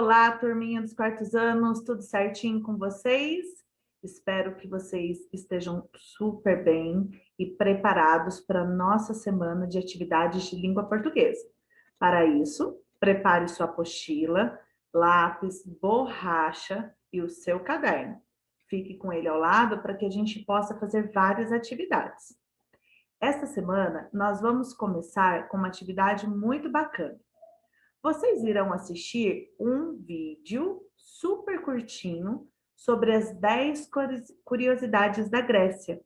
Olá, turminha dos quartos anos, tudo certinho com vocês? Espero que vocês estejam super bem e preparados para a nossa semana de atividades de língua portuguesa. Para isso, prepare sua apostila, lápis, borracha e o seu caderno. Fique com ele ao lado para que a gente possa fazer várias atividades. Esta semana, nós vamos começar com uma atividade muito bacana. Vocês irão assistir um vídeo super curtinho sobre as 10 curiosidades da Grécia.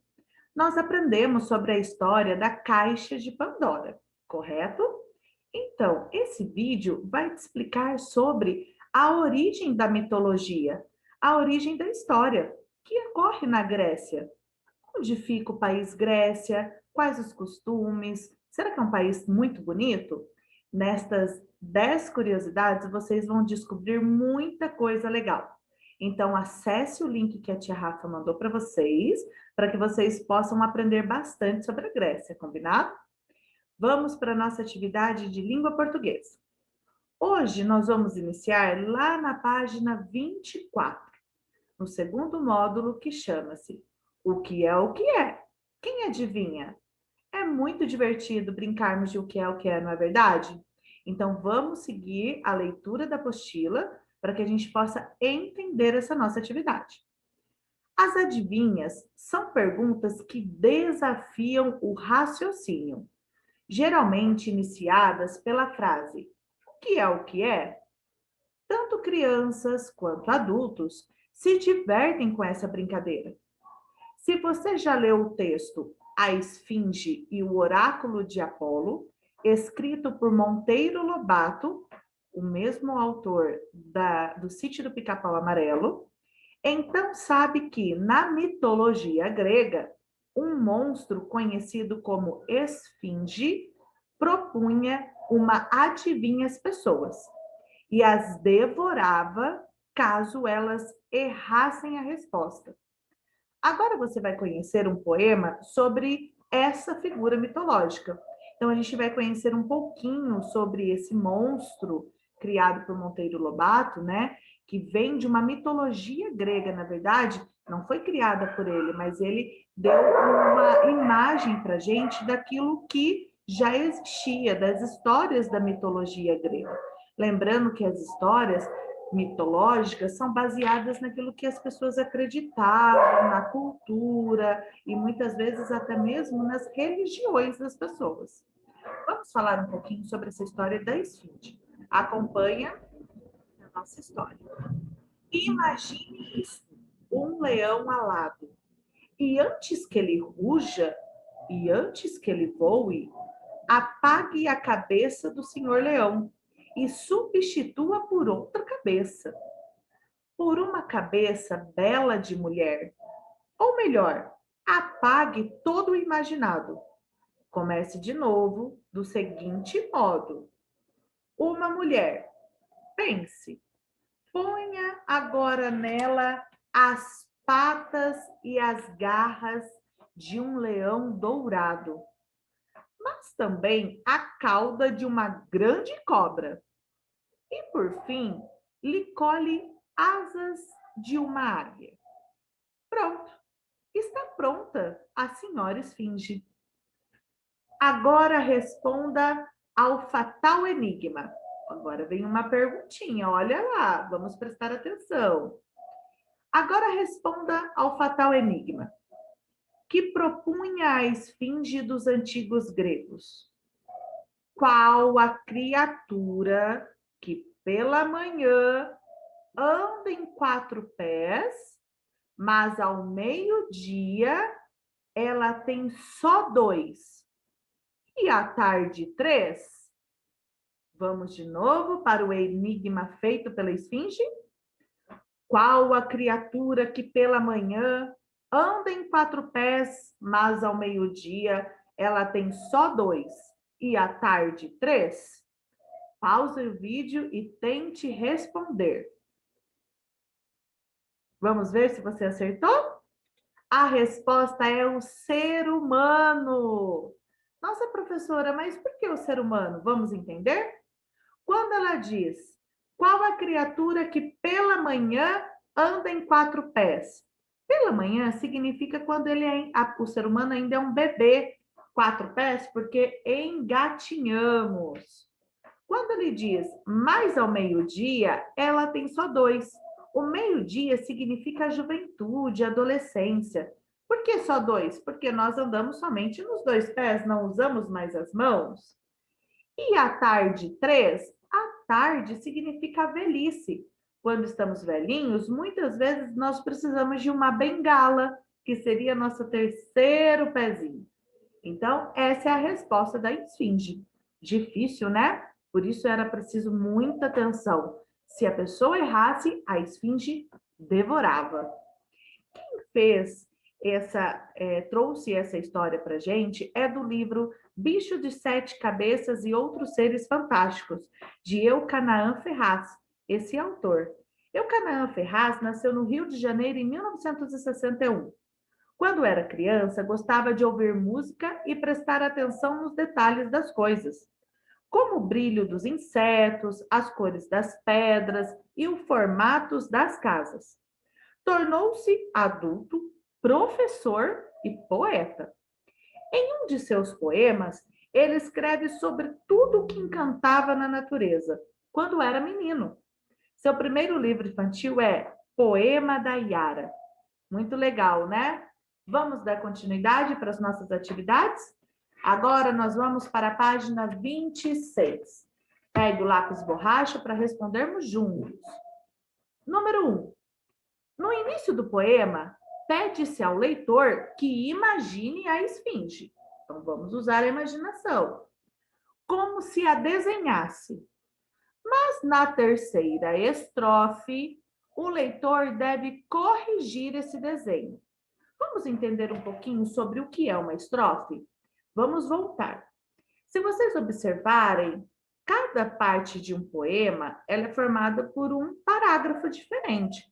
Nós aprendemos sobre a história da Caixa de Pandora, correto? Então, esse vídeo vai te explicar sobre a origem da mitologia, a origem da história que ocorre na Grécia. Onde fica o país Grécia? Quais os costumes? Será que é um país muito bonito? Nestas 10 curiosidades, vocês vão descobrir muita coisa legal. Então, acesse o link que a tia Rafa mandou para vocês, para que vocês possam aprender bastante sobre a Grécia, combinado? Vamos para a nossa atividade de língua portuguesa. Hoje nós vamos iniciar lá na página 24, no segundo módulo que chama-se O que é o que é? Quem adivinha? É muito divertido brincarmos de o que é, não é verdade? Então, vamos seguir a leitura da apostila para que a gente possa entender essa nossa atividade. As adivinhas são perguntas que desafiam o raciocínio, geralmente iniciadas pela frase o que é o que é? Tanto crianças quanto adultos se divertem com essa brincadeira. Se você já leu o texto A Esfinge e o Oráculo de Apolo, escrito por Monteiro Lobato, o mesmo autor do Sítio do Pica-Pau Amarelo, então sabe que na mitologia grega, um monstro conhecido como Esfinge propunha uma adivinha às pessoas e as devorava caso elas errassem a resposta. Agora você vai conhecer um poema sobre essa figura mitológica. Então, a gente vai conhecer um pouquinho sobre esse monstro criado por Monteiro Lobato, né? Que vem de uma mitologia grega, na verdade, não foi criada por ele, mas ele deu uma imagem para a gente daquilo que já existia, das histórias da mitologia grega. Lembrando que as histórias mitológicas são baseadas naquilo que as pessoas acreditavam, na cultura e muitas vezes até mesmo nas religiões das pessoas. Vamos falar um pouquinho sobre essa história da esfinge. Acompanha a nossa história. Imagine isso, um leão alado. E antes que ele ruja, e antes que ele voe, apague a cabeça do senhor leão e substitua por outra cabeça. Por uma cabeça bela de mulher. Ou melhor, apague todo o imaginado. Comece de novo do seguinte modo. Uma mulher, pense, ponha agora nela as patas e as garras de um leão dourado, mas também a cauda de uma grande cobra. E por fim, lhe colhe asas de uma águia. Pronto, está pronta a senhora esfinge. Agora responda ao fatal enigma. Agora vem uma perguntinha, olha lá, vamos prestar atenção. Agora responda ao fatal enigma. Que propunha a esfinge dos antigos gregos? Qual a criatura que pela manhã anda em 4 pés, mas ao meio-dia ela tem só 2 e à tarde 3? Vamos de novo para o enigma feito pela esfinge? Qual a criatura que pela manhã anda em 4 pés, mas ao meio-dia ela tem só 2 e à tarde 3? Pause o vídeo e tente responder. Vamos ver se você acertou? A resposta é o ser humano. Nossa, professora, mas por que o ser humano? Vamos entender? Quando ela diz Qual a criatura que pela manhã anda em 4 pés? Pela manhã significa quando o ser humano ainda é um bebê, 4 pés, porque engatinhamos. Quando ele diz mais ao meio-dia, ela tem só 2. O meio-dia significa juventude, adolescência. Por que só 2? Porque nós andamos somente nos 2 pés, não usamos mais as mãos. E a tarde 3? A tarde significa velhice. Quando estamos velhinhos, muitas vezes nós precisamos de uma bengala, que seria nosso terceiro pezinho. Então, essa é a resposta da esfinge. Difícil, né? Por isso era preciso muita atenção. Se a pessoa errasse, a esfinge devorava. Quem fez trouxe essa história para gente é do livro Bicho de Sete Cabeças e Outros Seres Fantásticos, de Eucanaã Ferraz, esse autor. Eucanaã Ferraz nasceu no Rio de Janeiro em 1961. Quando era criança, gostava de ouvir música e prestar atenção nos detalhes das coisas, como o brilho dos insetos, as cores das pedras e o formato das casas. Tornou-se adulto, professor e poeta. Em um de seus poemas, ele escreve sobre tudo o que encantava na natureza, quando era menino. Seu primeiro livro infantil é Poema da Iara. Muito legal, né? Vamos dar continuidade para as nossas atividades? Agora nós vamos para a página 26. Pegue o lápis borracha para respondermos juntos. Número 1. No início do poema, pede-se ao leitor que imagine a esfinge. Então, vamos usar a imaginação. Como se a desenhasse. Mas na terceira estrofe, o leitor deve corrigir esse desenho. Vamos entender um pouquinho sobre o que é uma estrofe? Vamos voltar. Se vocês observarem, cada parte de um poema ela é formada por um parágrafo diferente.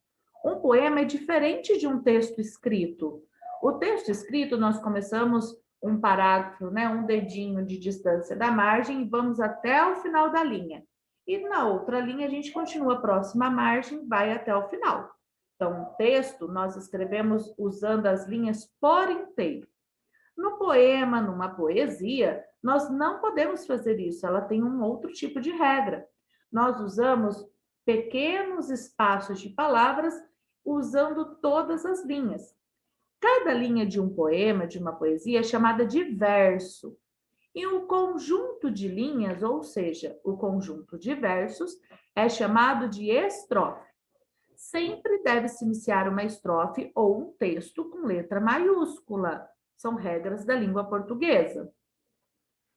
Um poema é diferente de um texto escrito. O texto escrito, nós começamos um parágrafo, né, um dedinho de distância da margem e vamos até o final da linha. E na outra linha, a gente continua próxima à margem, vai até o final. Então, o texto nós escrevemos usando as linhas por inteiro. No poema, numa poesia, nós não podemos fazer isso, ela tem um outro tipo de regra. Nós usamos pequenos espaços de palavras usando todas as linhas. Cada linha de um poema, de uma poesia, é chamada de verso. E o conjunto de linhas, ou seja, o conjunto de versos, é chamado de estrofe. Sempre deve-se iniciar uma estrofe ou um texto com letra maiúscula. São regras da língua portuguesa.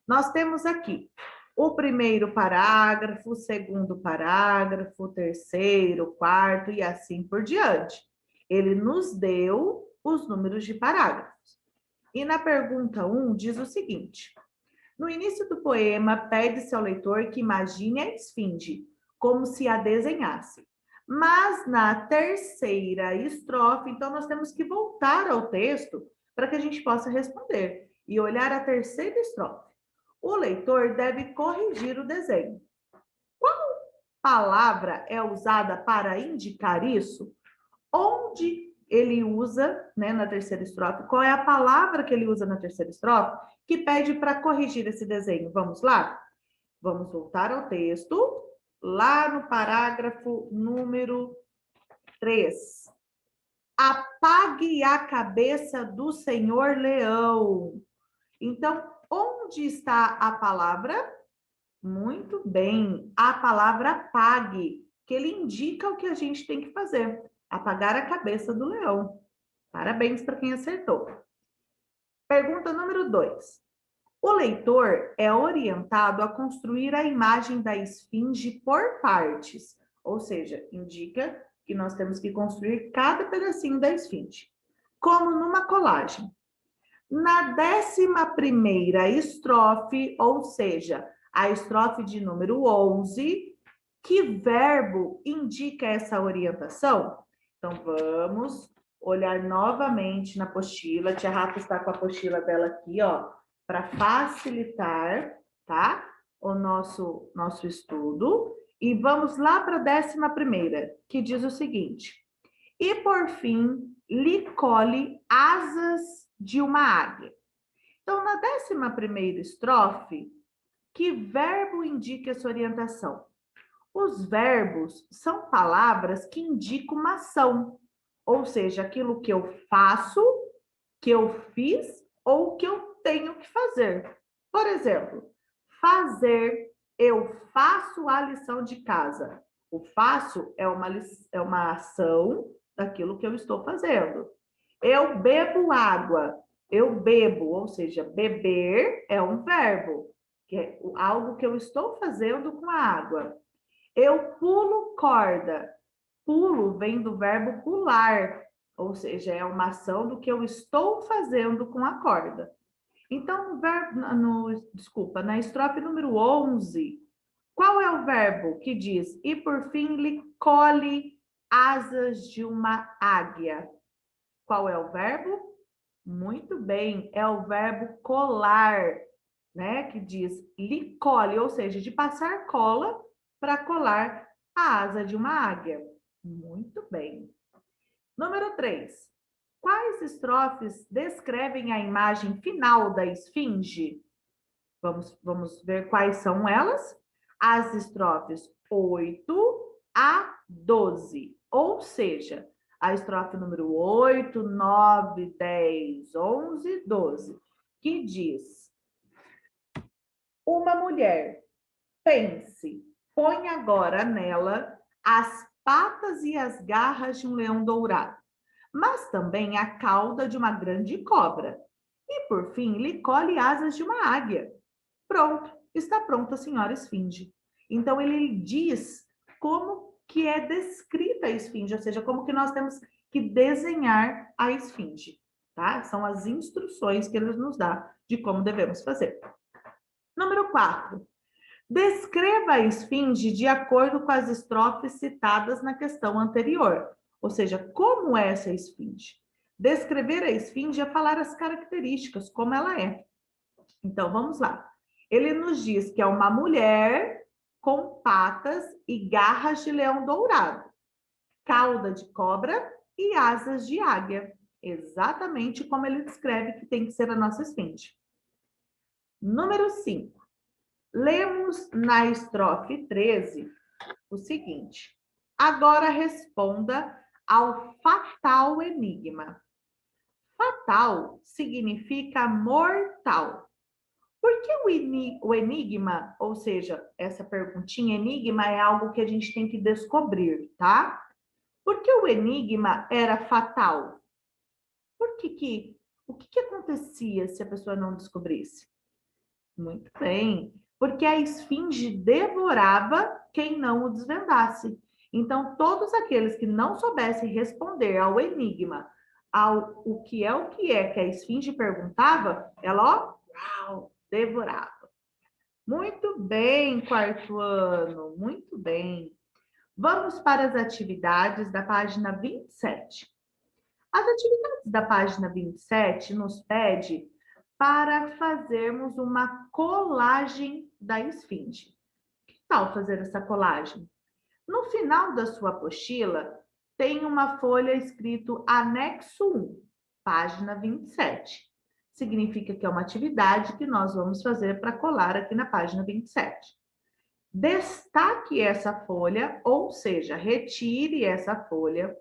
Nós temos aqui o primeiro parágrafo, o segundo parágrafo, o terceiro, o quarto e assim por diante. Ele nos deu os números de parágrafos. E na pergunta 1 diz o seguinte: no início do poema, pede-se ao leitor que imagine a esfinge, como se a desenhasse. Mas na terceira estrofe, então nós temos que voltar ao texto para que a gente possa responder e olhar a terceira estrofe. O leitor deve corrigir o desenho. Qual palavra é usada para indicar isso? Onde ele usa, né, na terceira estrofe? Qual é a palavra que ele usa na terceira estrofe que pede para corrigir esse desenho? Vamos lá? Vamos voltar ao texto, lá no parágrafo número 3. Apague a cabeça do senhor leão. Então, onde está a palavra? Muito bem, a palavra apague, que ele indica o que a gente tem que fazer. Apagar a cabeça do leão. Parabéns para quem acertou. Pergunta número 2. O leitor é orientado a construir a imagem da esfinge por partes, ou seja, indica que nós temos que construir cada pedacinho da esfinge, como numa colagem. Na 11ª estrofe, ou seja, a estrofe de número 11, que verbo indica essa orientação? Então, vamos olhar novamente na apostila. A tia Rafa está com a apostila dela aqui, ó, para facilitar, tá? O nosso estudo. E vamos lá para a 11ª, que diz o seguinte: e por fim, lhe colhe asas de uma águia. Então, na 11ª estrofe, que verbo indica essa orientação? Os verbos são palavras que indicam uma ação, ou seja, aquilo que eu faço, que eu fiz ou que eu tenho que fazer. Por exemplo, fazer, eu faço a lição de casa. O faço é uma ação daquilo que eu estou fazendo. Eu bebo água. Eu bebo, ou seja, beber é um verbo, que é algo que eu estou fazendo com a água. Eu pulo corda. Pulo vem do verbo pular, ou seja, é uma ação do que eu estou fazendo com a corda. Então, desculpa, na estrofe número 11, qual é o verbo que diz, e por fim lhe colhe asas de uma águia? Qual é o verbo? Muito bem, é o verbo colar, né? Que diz lhe colhe, ou seja, de passar cola para colar a asa de uma águia. Muito bem. Número 3. Quais estrofes descrevem a imagem final da esfinge? Vamos ver quais são elas. As estrofes 8 a 12. Ou seja, a estrofe número 8, 9, 10, 11, 12, que diz: uma mulher, pense, põe agora nela as patas e as garras de um leão dourado, mas também a cauda de uma grande cobra. E, por fim, lhe colhe asas de uma águia. Pronto, está pronta a senhora esfinge. Então, ele diz como que é descrita a esfinge, ou seja, como que nós temos que desenhar a esfinge, tá? São as instruções que ele nos dá de como devemos fazer. Número 4. Descreva a esfinge de acordo com as estrofes citadas na questão anterior. Ou seja, como é essa esfinge? Descrever a esfinge é falar as características, como ela é. Então, vamos lá. Ele nos diz que é uma mulher com patas e garras de leão dourado, cauda de cobra e asas de águia. Exatamente como ele descreve que tem que ser a nossa esfinge. Número 5. Lemos na estrofe 13 o seguinte: agora responda ao fatal enigma. Fatal significa mortal. Por que o enigma, ou seja, essa perguntinha, enigma é algo que a gente tem que descobrir, tá? Por que o enigma era fatal? O que acontecia se a pessoa não descobrisse? Muito bem, porque a esfinge devorava quem não o desvendasse. Então, todos aqueles que não soubessem responder ao enigma, ao o que é que a esfinge perguntava, ela, ó, devorava. Muito bem, quarto ano, muito bem. Vamos para as atividades da página 27. As atividades da página 27 nos pede para fazermos uma colagem da esfinge. Que tal fazer essa colagem? No final da sua apostila, tem uma folha escrito anexo 1, página 27. Significa que é uma atividade que nós vamos fazer para colar aqui na página 27. Destaque essa folha, ou seja, retire essa folha.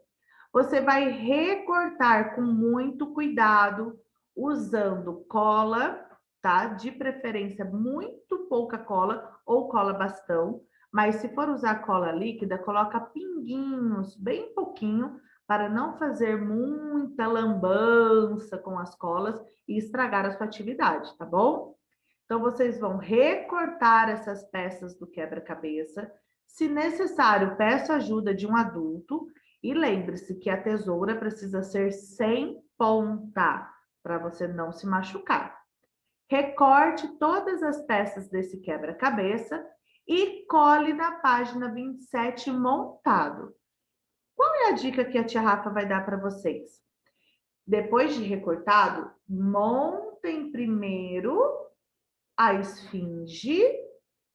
Você vai recortar com muito cuidado, usando cola, tá? De preferência, muito pouca cola ou cola bastão. Mas se for usar cola líquida, coloca pinguinhos, bem pouquinho, para não fazer muita lambança com as colas e estragar a sua atividade, tá bom? Então, vocês vão recortar essas peças do quebra-cabeça. Se necessário, peça ajuda de um adulto. E lembre-se que a tesoura precisa ser sem ponta, para você não se machucar. Recorte todas as peças desse quebra-cabeça e cole na página 27 montado. Qual é a dica que a tia Rafa vai dar para vocês? Depois de recortado, montem primeiro a esfinge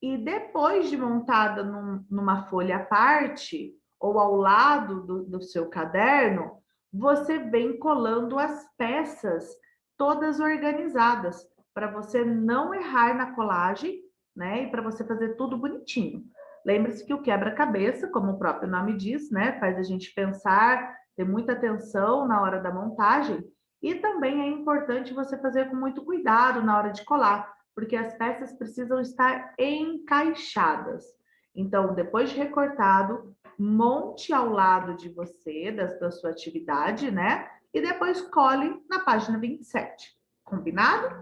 E depois de montada numa folha à parte, ou ao lado do seu caderno, você vem colando as peças todas organizadas, para você não errar na colagem, né? E para você fazer tudo bonitinho. Lembre-se que o quebra-cabeça, como o próprio nome diz, né? Faz a gente pensar, ter muita atenção na hora da montagem. E também é importante você fazer com muito cuidado na hora de colar, porque as peças precisam estar encaixadas. Então, depois de recortado, monte ao lado de você, da sua atividade, né? E depois cole na página 27. Combinado?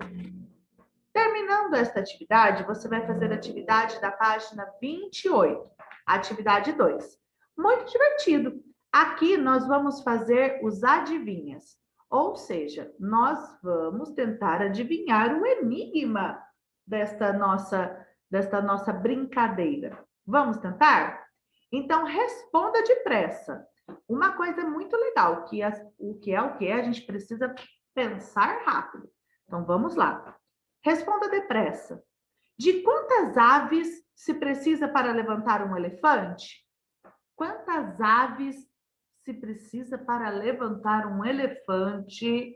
Terminando esta atividade, você vai fazer a atividade da página 28, atividade 2. Muito divertido. Aqui nós vamos fazer os adivinhas, ou seja, nós vamos tentar adivinhar o enigma desta nossa brincadeira. Vamos tentar? Então, responda depressa. Uma coisa muito legal, o que é, a gente precisa pensar rápido. Então, vamos lá. Responda depressa. De quantas aves se precisa para levantar um elefante? Quantas aves se precisa para levantar um elefante?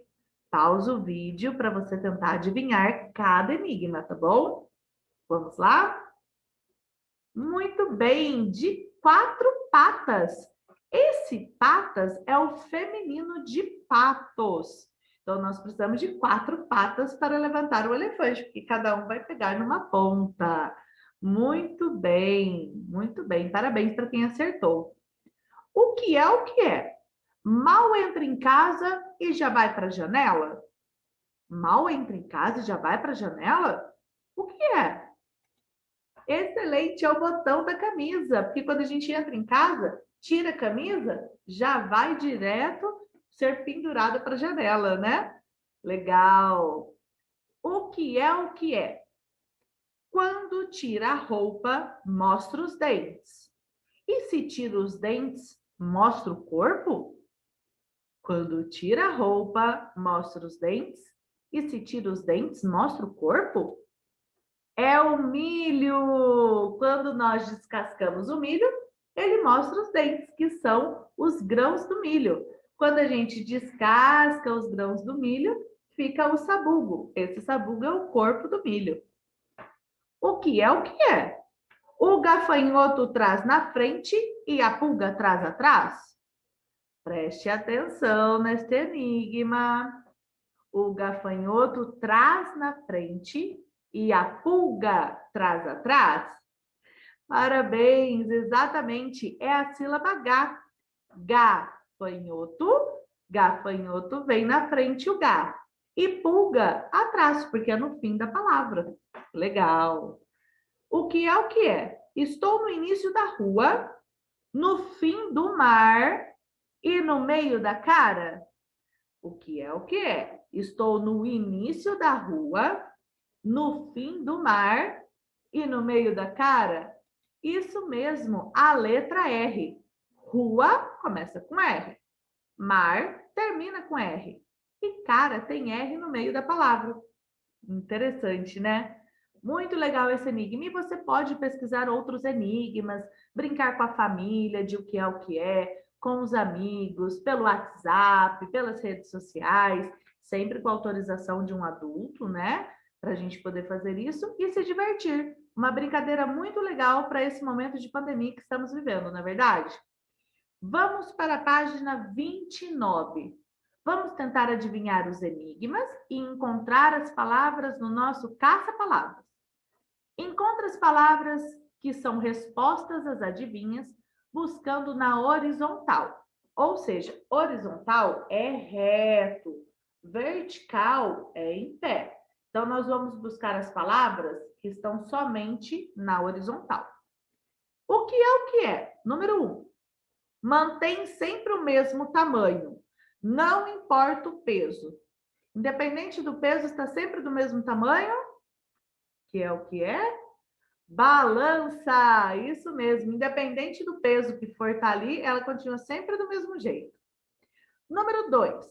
Pausa o vídeo para você tentar adivinhar cada enigma, tá bom? Vamos lá? Muito bem, de 4 patas. Esse patas é o feminino de patos. Então, nós precisamos de 4 patas para levantar o elefante, porque cada um vai pegar numa ponta. Muito bem, muito bem. Parabéns para quem acertou. O que é o que é? Mal entra em casa e já vai para a janela? Mal entra em casa e já vai para a janela? O que é? Excelente, é o botão da camisa, porque quando a gente entra em casa, tira a camisa, já vai direto ser pendurada para a janela, né? Legal. O que é o que é? Quando tira a roupa, mostra os dentes. E se tira os dentes, mostra o corpo? Quando tira a roupa, mostra os dentes. E se tira os dentes, mostra o corpo? É o milho! Quando nós descascamos o milho, ele mostra os dentes, que são os grãos do milho. Quando a gente descasca os grãos do milho, fica o sabugo. Esse sabugo é o corpo do milho. O que é o que é? O gafanhoto traz na frente e a pulga traz atrás? Preste atenção neste enigma. O gafanhoto traz na frente e a pulga traz atrás? Parabéns, exatamente, é a sílaba G. Gafanhoto, gafanhoto vem na frente o G. E pulga atrás, porque é no fim da palavra. Legal. O que é o que é? Estou no início da rua, no fim do mar e no meio da cara? O que é o que é? Estou no início da rua, no fim do mar e no meio da cara? Isso mesmo, a letra R. Rua começa com R. Mar termina com R. E cara tem R no meio da palavra. Interessante, né? Muito legal esse enigma. E você pode pesquisar outros enigmas, brincar com a família de o que é, com os amigos, pelo WhatsApp, pelas redes sociais, sempre com autorização de um adulto, né? Para a gente poder fazer isso e se divertir. Uma brincadeira muito legal para esse momento de pandemia que estamos vivendo, não é verdade? Vamos para a página 29. Vamos tentar adivinhar os enigmas e encontrar as palavras no nosso caça-palavras. Encontre as palavras que são respostas às adivinhas, buscando na horizontal. Ou seja, horizontal é reto, vertical é em pé. Então, nós vamos buscar as palavras que estão somente na horizontal. O que é o que é? Número 1. Mantém sempre o mesmo tamanho. Não importa o peso. Independente do peso, está sempre do mesmo tamanho? Que é o que é? Balança! Isso mesmo. Independente do peso que for estar ali, ela continua sempre do mesmo jeito. Número 2.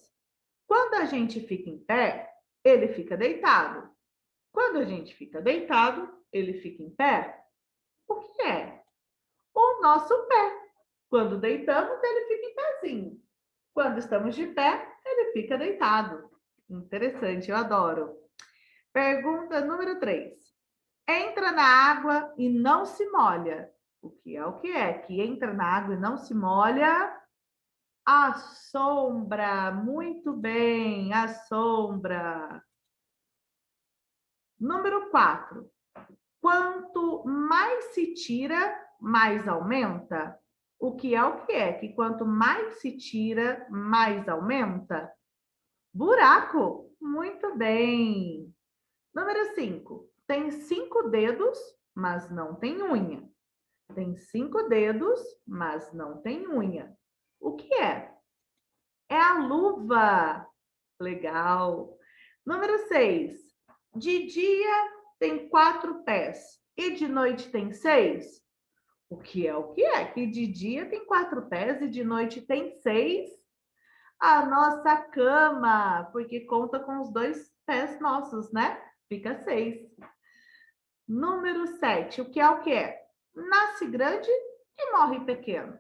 Quando a gente fica em pé, ele fica deitado. Quando a gente fica deitado, ele fica em pé? O que é? O nosso pé. Quando deitamos, ele fica em pezinho. Quando estamos de pé, ele fica deitado. Interessante, eu adoro. Pergunta número 3. Entra na água e não se molha. O que é o que é? Que entra na água e não se molha? A sombra. Muito bem, a sombra. Número 4. Quanto mais se tira, mais aumenta? O que é o que é? Que quanto mais se tira, mais aumenta? Buraco. Muito bem. Número 5. Tem 5 dedos, mas não tem unha. Tem 5 dedos, mas não tem unha. O que é? É a luva. Legal. Número 6. De dia tem 4 pés e de noite tem 6. O que é o que é? Que de dia tem 4 pés e de noite tem 6. A nossa cama, porque conta com os 2 pés nossos, né? Fica 6. Número 7. O que é o que é? Nasce grande e morre pequeno.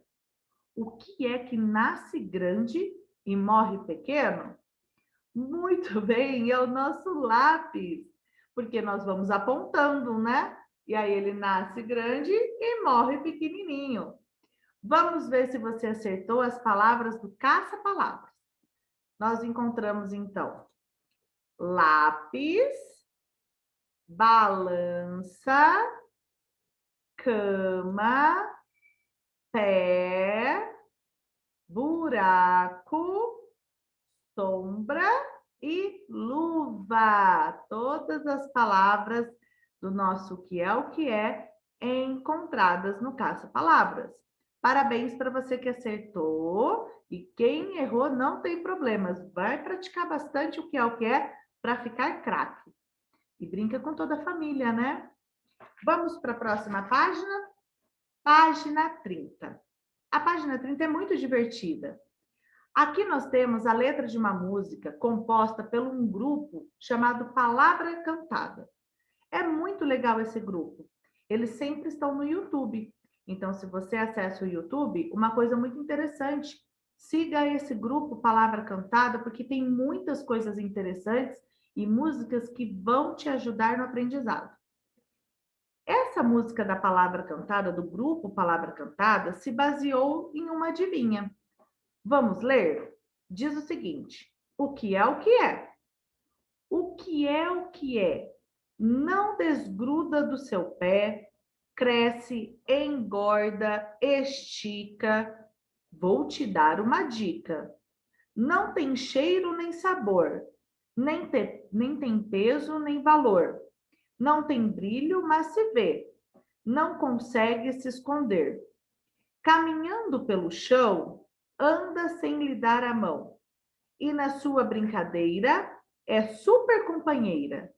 O que é que nasce grande e morre pequeno? Muito bem, é o nosso lápis, porque nós vamos apontando, né? E aí ele nasce grande e morre pequenininho. Vamos ver se você acertou as palavras do caça-palavras. Nós encontramos, então, lápis, balança, cama, pé, buraco, sombra e luva. Todas as palavras do nosso o que é encontradas no caça-palavras. Parabéns para você que acertou e quem errou não tem problemas. Vai praticar bastante o que é para ficar craque. E brinca com toda a família, né? Vamos para a próxima página? Página 30. A página 30 é muito divertida. Aqui nós temos a letra de uma música composta por um grupo chamado Palavra Cantada. É muito legal esse grupo. Eles sempre estão no YouTube. Então, se você acessa o YouTube, uma coisa muito interessante, siga esse grupo Palavra Cantada, porque tem muitas coisas interessantes e músicas que vão te ajudar no aprendizado. Essa música da Palavra Cantada, do grupo Palavra Cantada, se baseou em uma adivinha. Vamos ler? Diz o seguinte: o que é o que é? O que é o que é? Não desgruda do seu pé, cresce, engorda, estica. Vou te dar uma dica. Não tem cheiro nem sabor, nem tem peso nem valor. Não tem brilho, mas se vê. Não consegue se esconder. Caminhando pelo chão, anda sem lhe dar a mão. E na sua brincadeira é super companheira.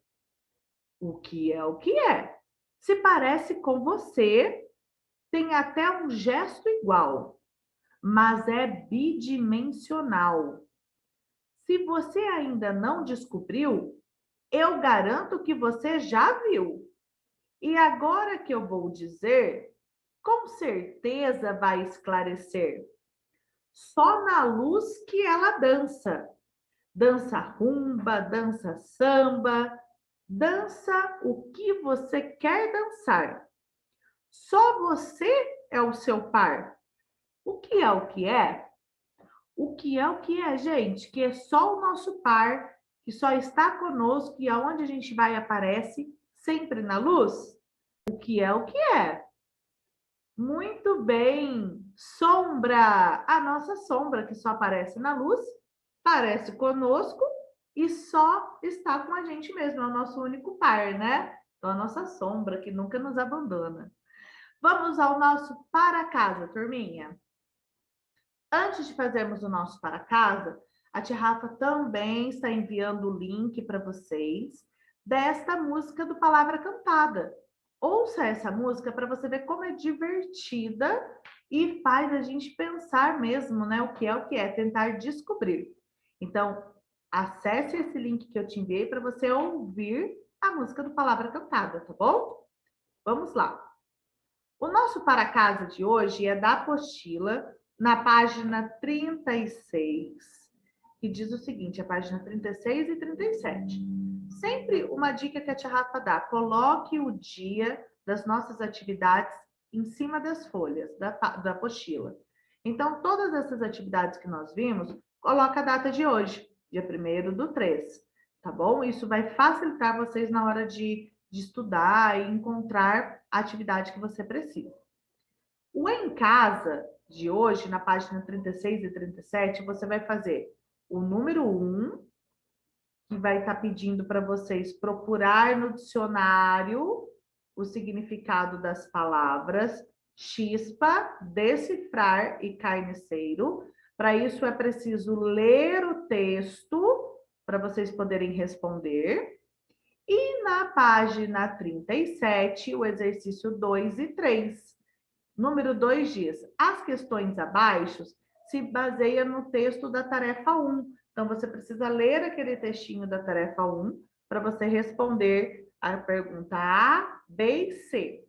O que é o que é? Se parece com você, tem até um gesto igual, mas é bidimensional. Se você ainda não descobriu, eu garanto que você já viu. E agora que eu vou dizer, com certeza vai esclarecer. Só na luz que ela dança. Dança rumba, dança samba, dança o que você quer dançar. Só você é o seu par. O que é o que é? O que é o que é, gente? Que é só o nosso par, que só está conosco e aonde a gente vai aparece sempre na luz? O que é o que é? Muito bem. Sombra. A nossa sombra que só aparece na luz, aparece conosco e só está com a gente mesmo. É o nosso único par, né? Então, a nossa sombra que nunca nos abandona. Vamos ao nosso para casa, turminha. Antes de fazermos o nosso para casa, a tia Rafa também está enviando o link para vocês desta música do Palavra Cantada. Ouça essa música para você ver como é divertida e faz a gente pensar mesmo, né, o que é, tentar descobrir. Então, acesse esse link que eu te enviei para você ouvir a música do Palavra Cantada, tá bom? Vamos lá. O nosso para casa de hoje é da apostila, na página 36, que diz o seguinte, a página 36 e 37. Sempre uma dica que a tia Rafa dá, coloque o dia das nossas atividades em cima das folhas da apostila. Então, todas essas atividades que nós vimos, coloca a data de hoje, dia 1º do 3, tá bom? Isso vai facilitar vocês na hora de estudar e encontrar a atividade que você precisa. O em casa de hoje, na página 36 e 37, você vai fazer o número 1, que vai estar pedindo para vocês procurar no dicionário o significado das palavras chispa, decifrar e carniceiro. Para isso é preciso ler o texto para vocês poderem responder. E na página 37, o exercício 2 e 3. Número 2 diz: as questões abaixo se baseiam no texto da tarefa 1. Então, você precisa ler aquele textinho da tarefa 1 para você responder a pergunta A, B e C.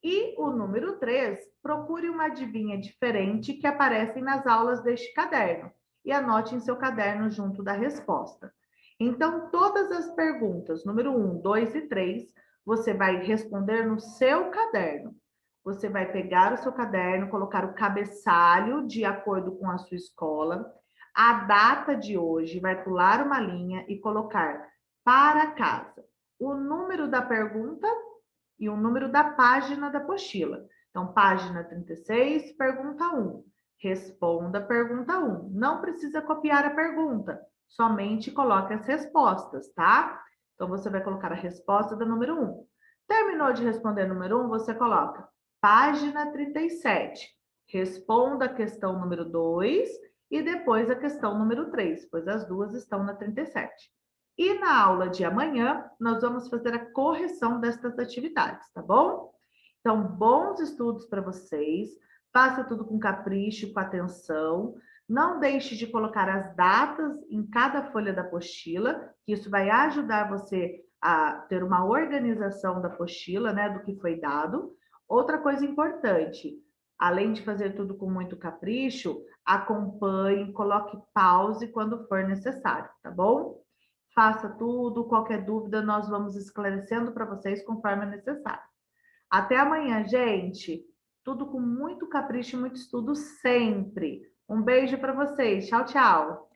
E o número 3, procure uma adivinha diferente que aparecem nas aulas deste caderno e anote em seu caderno junto da resposta. Então, todas as perguntas, número 1, 2 e 3, você vai responder no seu caderno. Você vai pegar o seu caderno, colocar o cabeçalho de acordo com a sua escola, a data de hoje, vai pular uma linha e colocar para casa. O número da pergunta e o número da página da apostila. Então, página 36, pergunta 1. Responda a pergunta 1. Não precisa copiar a pergunta, somente coloque as respostas, tá? Então, você vai colocar a resposta do número 1. Terminou de responder o número 1, você coloca página 37. Responda a questão número 2 e depois a questão número 3, pois as duas estão na 37. E na aula de amanhã, nós vamos fazer a correção destas atividades, tá bom? Então, bons estudos para vocês. Faça tudo com capricho, com atenção. Não deixe de colocar as datas em cada folha da apostila, que isso vai ajudar você a ter uma organização da apostila, né, do que foi dado. Outra coisa importante, além de fazer tudo com muito capricho, acompanhe, coloque pause quando for necessário, tá bom? Faça tudo, qualquer dúvida nós vamos esclarecendo para vocês conforme é necessário. Até amanhã, gente. Tudo com muito capricho e muito estudo sempre. Um beijo para vocês. Tchau, tchau.